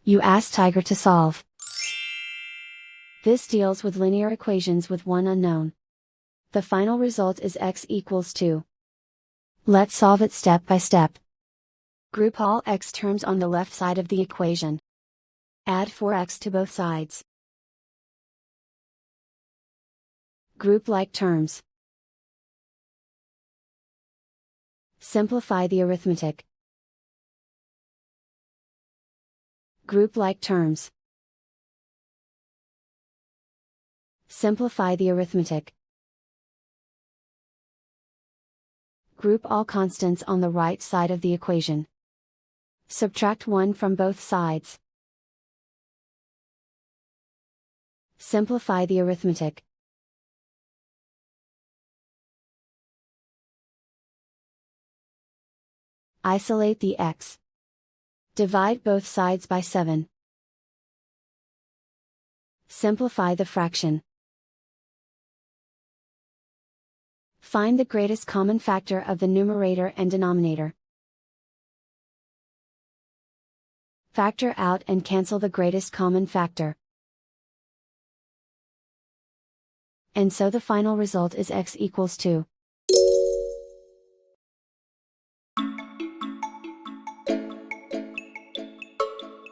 You ask Tiger to solve. This deals with linear equations with one unknown. The final result is x equals 2. Let's solve it step by step. Group all x terms on the left side of the equation. Add 4x to both sides. Group like terms. Simplify the arithmetic. Group like terms. Simplify the arithmetic. Group all constants on the right side of the equation. Subtract 1 from both sides. Simplify the arithmetic. Isolate the x. Divide both sides by 7. Simplify the fraction. Find the greatest common factor of the numerator and denominator. Factor out and cancel the greatest common factor. And so the final result is x equals 2.